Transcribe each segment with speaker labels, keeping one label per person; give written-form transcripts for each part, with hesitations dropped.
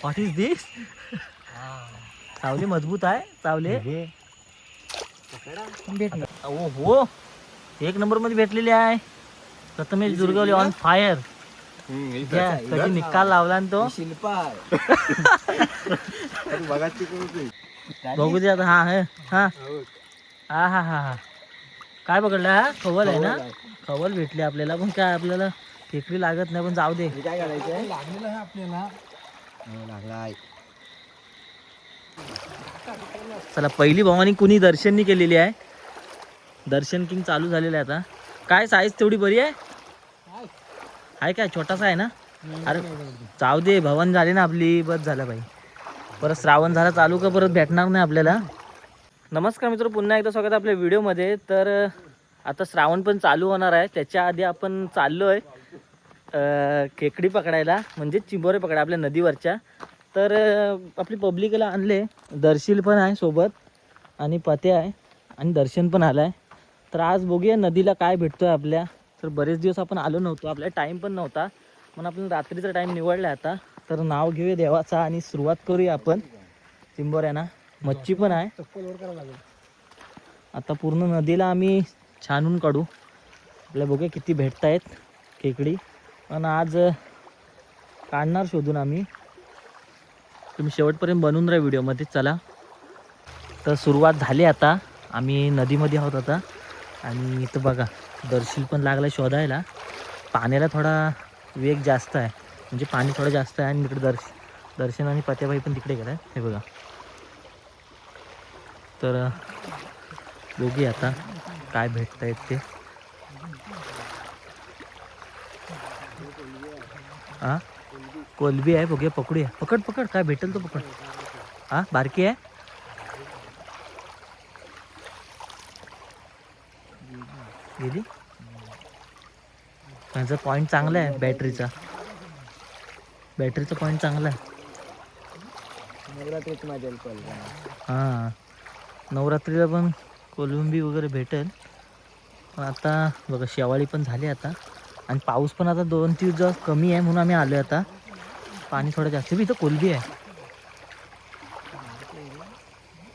Speaker 1: What is दिस? सावली मजबूत आहे चावले. ओ हो, एक नंबर मध्ये भेटलेली आहे. Prathamesh Durgavali on fire. कधी निकाल लावला ना तो. बघू दे आता. हा हा हा हा हा हा काय पकडलं? हा खवल आहे ना. खवल भेटली आपल्याला, पण काय आपल्याला खेकडी लागत नाही. पण जाऊ दे.
Speaker 2: काय करायचं लागलेलं आहे आपल्याला. लागलाय.
Speaker 1: चला, पहिली भवानी कुणी दर्शननी केलेली आहे. दर्शन किंग चालू झालेलं आहे आता. काय साईज तेवढी बरी आहे? आहे काय? छोटासा आहे ना. अरे जाऊ दे, भवानी झाली ना आपली, बस झालं भाई. परत श्रावण झाला चालू का परत भेटणार नाही आपल्याला. नमस्कार मित्र, पुन्हा एकदा स्वागत आपल्या व्हिडिओमध्ये. तर आता श्रावण पण चालू होणार आहे. त्याच्या आधी आपण चाललो आहे खेकडी पकडायला, म्हणजे चिंबोरे पकडायला आपल्या नदीवरच्या. तर आपली पब्लिकला आणले. दर्शील पण आहे सोबत आणि पते आहे आणि दर्शन पण आलं आहे. तर आज बघूया नदीला काय भेटतो आहे आपल्या. तर बरेच दिवस आपण आलो नव्हतो, आपल्याला टाईम पण नव्हता, म्हणून आपण रात्रीचा टाईम निवडला आता. तर नाव घेऊया देवाचा आणि सुरुवात करूया आपण चिंबोऱ्यांना. मच्छी पण आहे. आता पूर्ण नदीला आम्ही छानून काढू. आपल्याला बघूया किती भेटत आहेत खेकडी. आणि आज काढणार शोधून आम्ही. तुम्ही शेवटपर्यंत बनवून राहा व्हिडिओमध्ये. चला, तर सुरुवात झाली आता. आम्ही नदीमध्ये आहोत आता. आणि इथं बघा दर्शील पण लागला शोधायला. पाण्याला थोडा वेग जास्त आहे, म्हणजे पाणी थोडं जास्त आहे. आणि इकडे दर्शन आणि पत्याबाई पण तिकडे गेला आहे. हे बघा. तर बघूया आता काय भेटत आहेत ते. हां, कोलबी आहे. बघूया, पकडूया. पकड पकड, काय भेटेल तो पकड. हां, बारकी आहे. गेली. त्याचा पॉईंट चांगला आहे बॅटरीचा. बॅटरीचा पॉईंट चांगला आहे. हां, नवरात्रीला पण कोलंबी वगैरे भेटेल. पण आता बघा शेवाळी पण झाली आता. आणि पाऊस पण आता 2-3 दिवस कमी आहे, म्हणून आम्ही आलो आता. पाणी थोडं जास्त. इथं कोलंबी आहे.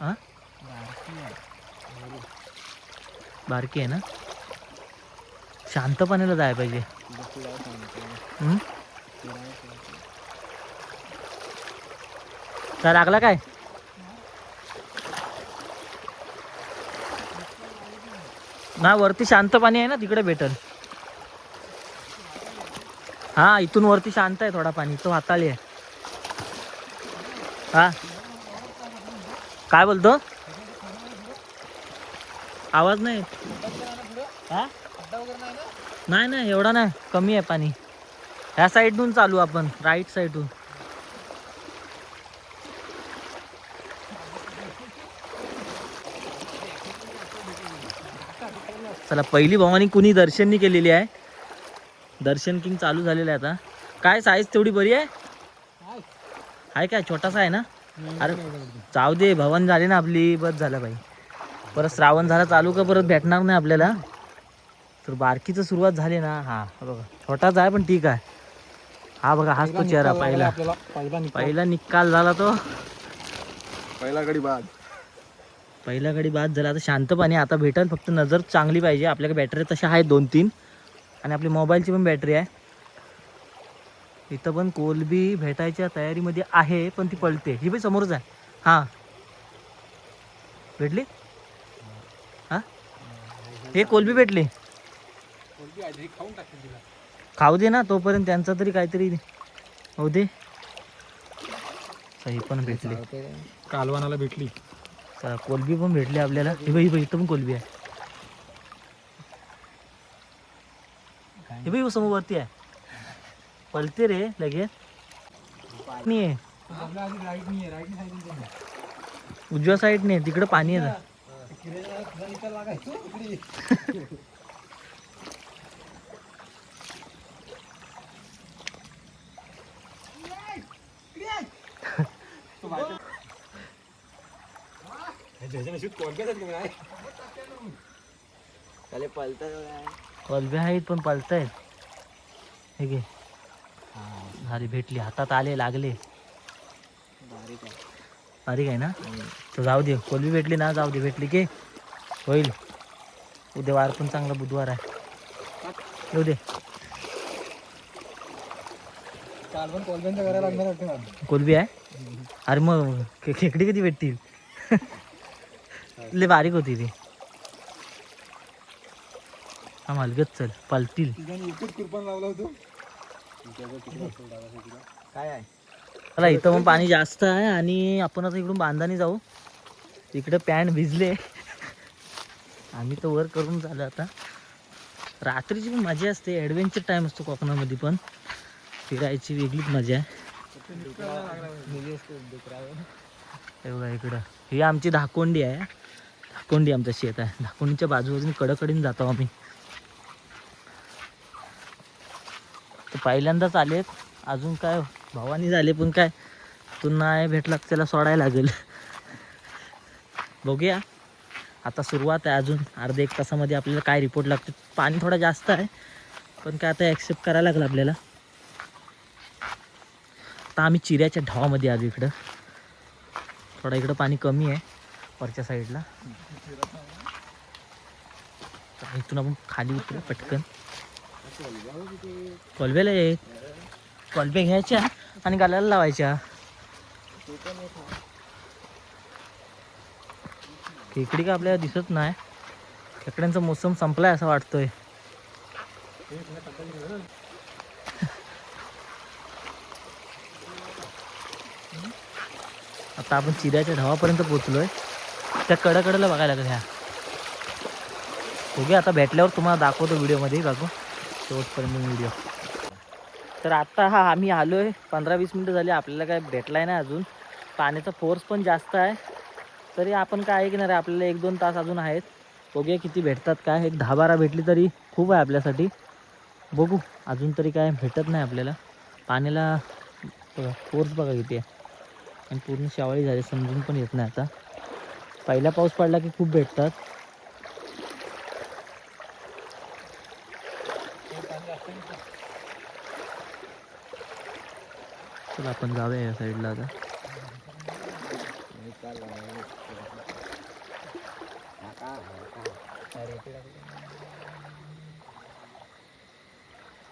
Speaker 1: हां, बारकी आहे ना. शांत पाण्याला जायला पाहिजे. काय लागला काय? ना वरती शांत पाणी आहे ना, तिकडे भेटल. हा, इथून वरती शांत आहे थोडा पाणी. तो हाताळी आहे. हा, काय बोलतो? आवाज नाही. हा, नाही नाही एवढा नाही, कमी आहे पाणी. ह्या साईडून चालू आपण, राईट साईडून. चला, पहिली भवानी कुणी दर्शननी केलेली आहे. दर्शन किंग चालू झालेलं आहे आता. काय साईज तेवढी बरी आहे? आहे काय? छोटासा आहे ना. अरे जाऊ दे, भवानी झाली ना आपली, बस झालं भाई. परत श्रावण झाला चालू का परत भेटणार नाही आपल्याला. तर बारकीचं सुरुवात झाली ना. हा बघा, छोटाच आहे पण ठीक आहे. हा बघा, हाच तो चेहरा. पहिला निकाल झाला तो.
Speaker 2: पहिला गडी बाद.
Speaker 1: पहिला गडी बाद झाला. आता शांत पाणी आता भेटेल, फक्त नजर चांगली पाहिजे. आपल्याकडे बॅटरी तशा आहेत 2-3, आणि आपली मोबाईलची पण बॅटरी आहे. इथं पण कोलबी भेटायच्या तयारीमध्ये आहे, पण ती पळते. ही पण समोरच आहे. हां, भेटली. हां, हे कोलबी भेटली. खाऊ दे ना तोपर्यंत, त्यांचा तरी काहीतरी होऊ दे. ही पण भेटली.
Speaker 2: कालवानाला भेटली.
Speaker 1: कोलबी पण भेटली आपल्याला. ही बाई इथं पण कोलबी आहे. हे बाई समोरवरती आहे. पळते रे लगेच. नाही आहे उजव्या साईडने, तिकडे पाणी आहे. कोलबी आहेत पण पळतायत. हे घे. झाली, भेटली. हातात आले, लागले. बारीक आहे ना, तर जाऊ दे. कोलबी भेटली ना, जाऊ दे. भेटली की होईल. उद्या वार पण चांगला बुधवार आहे. येऊ दे.
Speaker 2: काल पण कोलब्यांचं करायला लागणार वाटतं मला.
Speaker 1: कोलबी आहे. अरे मग खेकडी कधी भेटतील? लय बारीक होती ती. हा मालगत चल पालतील.
Speaker 2: तिघांनी एकच कुरपण लावला होतो. काय आहे
Speaker 1: चला, इथं पण पाणी जास्त आहे आणि आपण आता इकडून बांधाने जाऊ. इकडे पॅन्ट भिजले. आम्ही तर वर करून झालं आता. रात्रीची पण मजा असते. ॲडव्हेंचर टाईम असतो कोकणामध्ये पण. फिरायची वेगळीच मजा आहे. हे बघा इकडं, ही आमची धाकोंडी आहे. धाकोंडी आमचं शेत आहे. धाकोंडीच्या बाजूबाजूने कडकडीने जातो आम्ही. तर पहिल्यांदाच आलेत. अजून काय भावानी झाले पण काय तू नाही भेटला त्याला सोडायला लागेल. बघूया, आता सुरुवात आहे. अजून अर्ध्या एक तासामध्ये आपल्याला काय रिपोर्ट लागते. पाणी थोडा जास्त आहे पण काय आता ॲक्सेप्ट करायला लागलं आपल्याला. आता आम्ही चिऱ्याच्या ढावामध्ये आलो. इकडं थोडा इकडं पाणी कमी आहे वरच्या साईडला. इथून आपण खाली उतरू पटकन. कोलब्याला ये, कोलब्या घ्यायच्या आणि गालाला लावायच्या. खेकडी का आपल्याला दिसत नाही. खेकड्यांचा मोसम संपलाय असं वाटतोय. आता आपण चिऱ्याच्या ढावापर्यंत पोहोचलोय. त्या कडाकडेला बघायला लागेल. ह्या बघूया आता भेटल्यावर तुम्हाला दाखवतो व्हिडिओमध्ये. बघू शेवटपर्यंत व्हिडिओ. तर आता आम्ही आलोय. 15-20 मिनटं झाली. आपल्याला काय भेटलाय नाही अजून. पाण्याचा फोर्स पण जास्त आहे. तरी आपण काय ऐकणार आहे, आपल्याला 1-2 तास अजून आहेत. बघूया किती भेटतात. काय एक 10-12 भेटली तरी खूप आहे आपल्यासाठी. बघू, अजून तरी काय भेटत नाही आपल्याला. पाण्याला बघा फोर्स बघा किती आहे. आणि पूर्ण शावळी झाली, समजून पण येत नाही आता. पहिला पाऊस पडला की खूप भेटतात. चला आपण जाऊया या साईडला आता.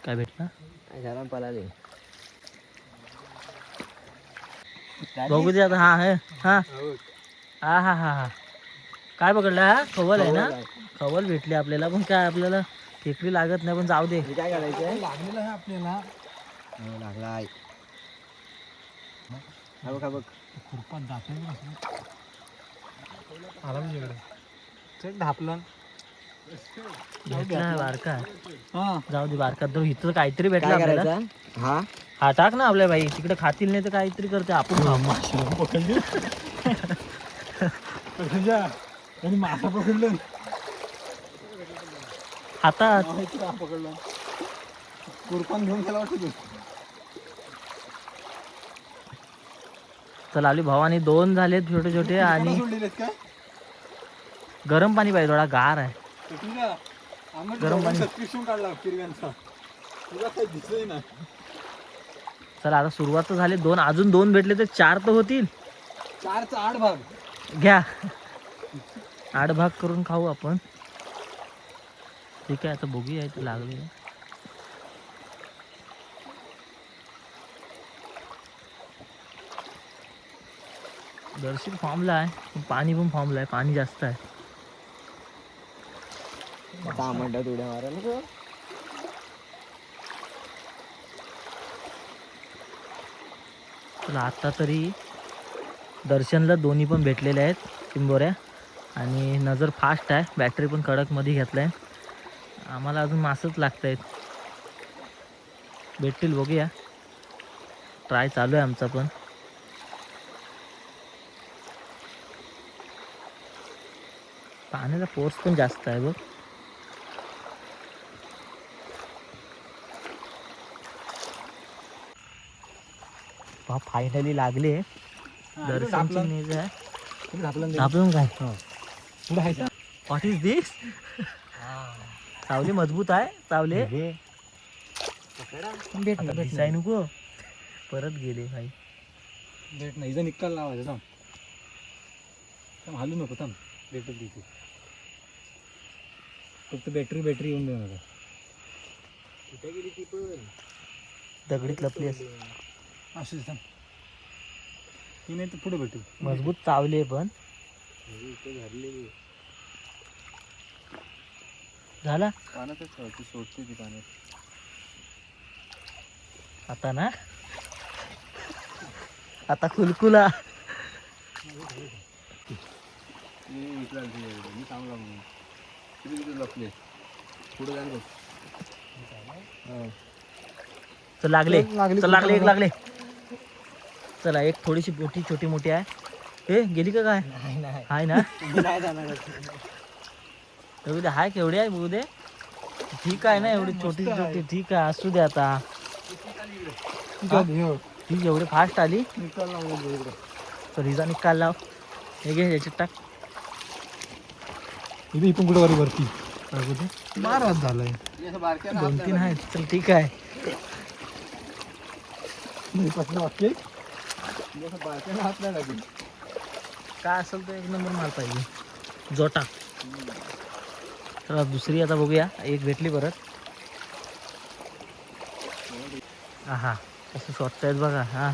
Speaker 1: काय भेटला पळाले बघू दे आता. हा आहे. हा हा हा हा हा काय पकडलं? हा खवल आहे ना. खवल भेटली आपल्याला. पण काय आपल्याला खेकडी लागत नाही. पण जाऊ दे.
Speaker 2: काय करायचं? लागलेलं आहे आपल्याला. लागला आहे. बघ खुरपात जाते आला म्हणजे चल ढापलं.
Speaker 1: भेटला बारका.
Speaker 2: हा
Speaker 1: जाऊ दे बारका. तर इथं काहीतरी भेटलं आपल्याला.
Speaker 2: हा
Speaker 1: हा टाक ना आपल्या बाई. तिकडे खातील नाही तर काहीतरी करते आपण.
Speaker 2: पकडली आणि मासा पकडलं
Speaker 1: हातात.
Speaker 2: पकडलं कुरपण घेऊन गेला वाटतं.
Speaker 1: चल आली भावानी. 2 झालेत छोटे छोटे. आणि गरम पाणी पाहिजे. थोडा गार आहे. गरम पाणी
Speaker 2: काढला किरव्यांचा. तुला काही दिसलंही नाही.
Speaker 1: चला आता सुरुवात तर झाली. 2 अजून 2 भेटले तर 4 तर होतील.
Speaker 2: 4चा 8 भाग
Speaker 1: घ्या. 8 भाग करून खाऊ आपण. ठीक आहे आता बघूया इथे लागले. दर्शित फॉर्मला आहे. पण पाणी पण फॉर्मला आहे. पाणी जास्त आहे.
Speaker 2: उड्या मारायला.
Speaker 1: चला आता तरी दर्शनला दोन्ही पण भेटलेले आहेत चिंबोऱ्या. आणि नजर फास्ट आहे. बॅटरी पण कडकमध्ये घेतलाय. आम्हाला अजून मासच लागत आहेत. भेटतील बघूया. ट्राय चालू आहे आमचा पण. पाण्याचा फोर्स पण जास्त आहे बघ. फायनली लागले. दर्शनची नेज आहे. आपलं काय व्हॉट इज दिस? चावले मजबूत आहे. चावले दिसाय नको. परत गेले भाई.
Speaker 2: भेट नाही, इथं निकाल लावायचा थांब. थांब, हालू नको, थांब. भेटत तिथे फक्त बॅटरी येऊन देऊ नका. कुठे गेली ती पण?
Speaker 1: दगडीत लपली असते.
Speaker 2: असं थांब, ती नाही तर पुढे भेटू.
Speaker 1: मजबूत चावली आहे पण. झाला
Speaker 2: पाण्यातच ठेवायची, सोडते ती पाण्यात.
Speaker 1: आता ना, आता खुलकुला.
Speaker 2: मी चांगला म्हणून किती किती लपले पुढे जायला.
Speaker 1: चल लागले, चल लागले, एक लागले. चला एक थोडीशी मोठी छोटी मोठी आहे. ए गेली का काय? हाय ना, एवढी दे. हाय केवढी आहे बघू दे. ठीक आहे ना, एवढी छोटी छोटी ठीक आहे, असू दे आता. ही एवढी फास्ट आली.
Speaker 2: निकाल लावून
Speaker 1: तर हिचा निकाल लाव. हे घे याच्यात टाक.
Speaker 2: इथे इथून कुठे वरती
Speaker 1: बघू दे.
Speaker 2: बार वाज झालाय.
Speaker 1: 2-3 आहेत. चल ठीक आहे.
Speaker 2: वाक्य
Speaker 1: काय असेल तर एक नंबर माल पाहिजे. जोटा. तर दुसरी आता बघूया. एक भेटली परत. हा कसं शोधतायत बघा. हा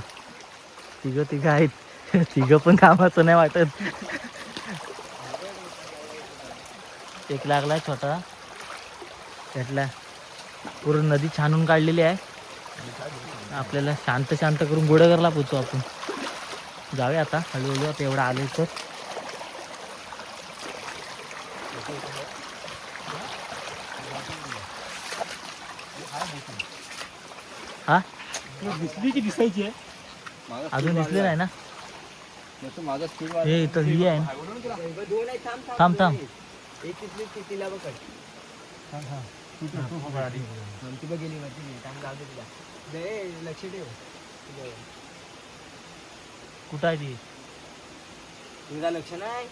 Speaker 1: तिघं आहेत. तिघं पण कामाचं नाही वाटत. एक लागलाय छोटा भेटला. पूर्ण नदी छानून काढलेली आहे. आपल्याला शांत शांत करून गोडेघरला पोचू आपण. जाऊया आता हळूहळू. आता एवढं आलो तर हा
Speaker 2: दिसली की दिसायची आहे.
Speaker 1: अजून दिसले नाही ना.
Speaker 2: माझा
Speaker 1: हे इथं ही आहे. थांब थांब. कुठं आहे ती?
Speaker 3: तुझा लक्ष नाही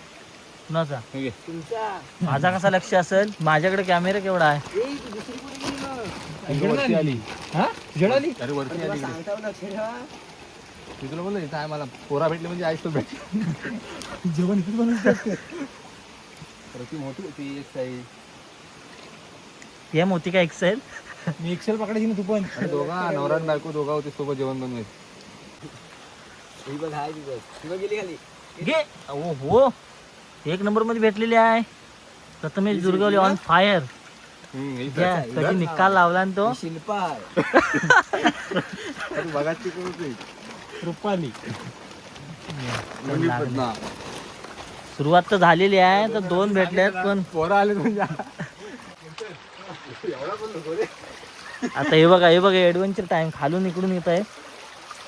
Speaker 1: कुणाचा?
Speaker 3: तुमचा.
Speaker 1: माझा कसा लक्ष असेल? माझ्याकडे कॅमेरा केवढा आहे.
Speaker 3: ए तू दुसरी कुठे गेली मग?
Speaker 2: आली. हा तुझ्याकडे आली. अरे
Speaker 3: अरे तुला सांगता लक्ष ठेवा.
Speaker 2: मी तुला बोललो काय मला पोरा भेटले म्हणजे आईस तो भेटले. जेवण इथेच बनवून ती मोठी होती एक साईज.
Speaker 1: हे मोठी काय एक्सेल?
Speaker 2: मी एक्सेल पकडायची ना तू पण. दोघा नवरा आणि बायको दोघा होते सोबत जेवण बनवायचं.
Speaker 3: ही बघ हाय ती बघ. तुला गेली खाली.
Speaker 1: घे. ओ हो, एक नंबर मध्ये भेटलेली आहे. Prathamesh Durgavale on fire. कधी निकाल लावला ना तो.
Speaker 3: ही शिल्पा आहे.
Speaker 2: बघा रुपाली.
Speaker 1: सुरुवात तर झालेली आहे. तर 2 भेटल्यात पण
Speaker 2: पोरं आले म्हणजे
Speaker 1: आता हे बघा ऍडव्हेंचर टाइम. खालून इकडून येत आहे.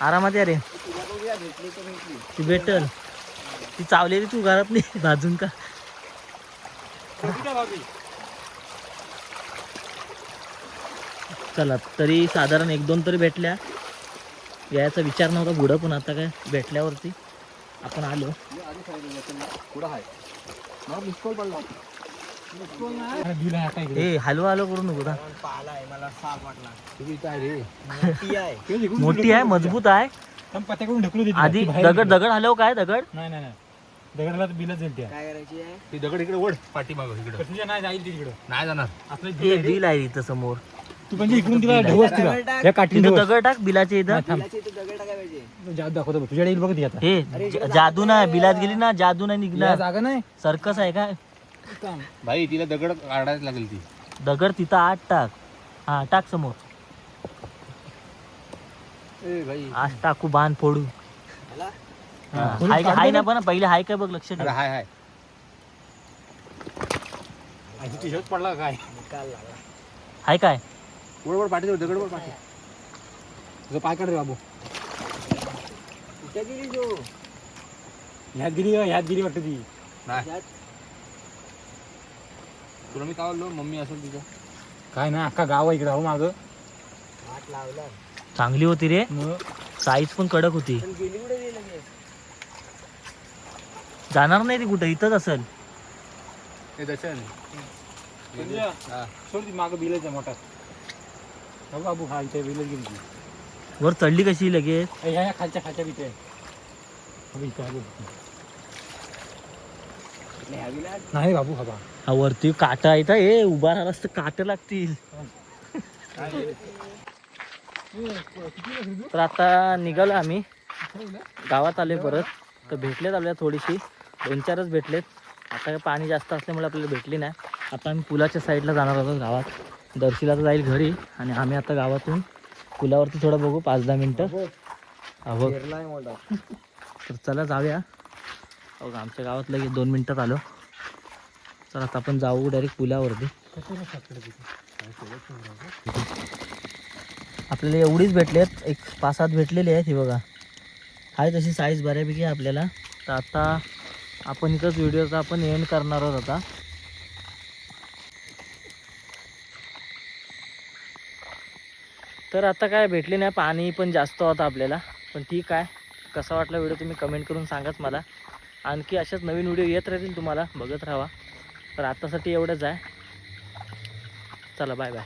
Speaker 1: आरामात या रे.
Speaker 3: तुला बघूया भेटली तर भेटली.
Speaker 1: ती भेटल. ती चावलेली तू घरातली भाजून का. चला तरी साधारण 1-2 तरी भेटल्या. यायचा विचार नव्हता पुढं, पण आता काय भेटल्यावरती आपण आलो. ए हलवा हलवा करू नको ना.
Speaker 3: पाला आहे मला साप वाटला.
Speaker 2: मोठी
Speaker 3: आहे.
Speaker 1: मोठी आहे, मजबूत आहे.
Speaker 2: पत्त्याकडून ढकलू दे.
Speaker 1: आधी दगड हलव. काय दगड?
Speaker 2: नाही दगडाला बिलच जाईल त्या.
Speaker 3: काय करायची आहे?
Speaker 2: ती दगड इकडे ओढ पाठी मागं इकडे. तुझ्या नाही जाईल तिकडे. नाही जाणार. आपलं
Speaker 1: एक बिल आहे इथं समोर.
Speaker 2: तू म्हणजे इकडून तिला ढवस तिला. या काठी
Speaker 1: तिथं दगड टाक बिलाच्या इथं.
Speaker 3: बिलाची इथे दगड टाकाय पाहिजे.
Speaker 2: जादू दाखवतो बघ. तुझ्याकडे येईल बघ ती आता.
Speaker 1: हे जादू नाही. बिलात गेली ना जादू नाही
Speaker 2: या
Speaker 1: निघणार.
Speaker 2: जागा नाही
Speaker 1: सर्कस आहे काय?
Speaker 2: भाई तिला दगड काढायला लागेल ती.
Speaker 1: दगड तिथं आत टाक. हा टाक समोर.
Speaker 2: ए भाई
Speaker 1: आज टाकू बाण फोडू.
Speaker 3: मला
Speaker 1: हाय हाय ना पण पहिले हाय काय बघ. लक्ष ठेव.
Speaker 2: हाय टी शर्ट पडला काय.
Speaker 3: निकाल लागला.
Speaker 1: हाय काय?
Speaker 2: वर पाठी दगड वर पाठी. तुझं पाय काढ रे बाबू.
Speaker 3: कुठे गेली तू?
Speaker 2: ह्यात गिरी वाटत ती.
Speaker 3: यात
Speaker 2: तुला मी काय बोललो मम्मी असेल तिचं. काय ना अख्खा गाव इकडे राहू मागं.
Speaker 3: हात लावला.
Speaker 1: चांगली होती रे. साईज पण कडक होती.
Speaker 3: पण गेली कुठे गेली लगेच?
Speaker 1: जाणार नाही ती कुठं. इथंच असेल.
Speaker 2: हे दर्शन सोड ती मागं बिलच आहे मोठा. बाबू हा इथे बिलच गेली.
Speaker 1: वर चढली कशी लगेच?
Speaker 2: ह्या खालच्या बिथे. नाही बाबू हवा
Speaker 1: हा वरती काटा आहे तर हे उभा राहिलास तर काटे लागतील. तर आता निघालो आम्ही गावात आले परत. तर भेटलेत आपल्याला थोडीशी 2-4च भेटलेत. आता काय पाणी जास्त असल्यामुळे आपल्याला भेटली नाही. आता आम्ही पुलाच्या साईडला जाणार आहोत गावात. दर्शीला तर जाईल घरी आणि आम्ही आता गावातून पुलावरती थोडं बघू 5-10 मिनटं. हा बघ. तर चला जाऊया. बघ आमच्या गावात लगेच 2 मिनटात आलो. चला आता आपण जाऊ डायरेक्ट पुलावरती. आपल्याला एवढीच भेटलेत, एक 5-7 भेटलेली आहेत. ही बघा आहे तशी साईज बऱ्यापैकी आहे आपल्याला. तर आता आपण इथंच व्हिडिओचा आपण एंड करणार आहोत आता. तर आता काय भेटले नाही, पाणी पण जास्त होतं आपल्याला. पण ठीक आहे, कसा वाटला व्हिडिओ तुम्ही कमेंट करून सांगाच मला. आणखी अशाच नवीन व्हिडिओ येत राहतील, तुम्हाला बघत राहा. तर आतासाठी एवढंच आहे. चला बाय बाय.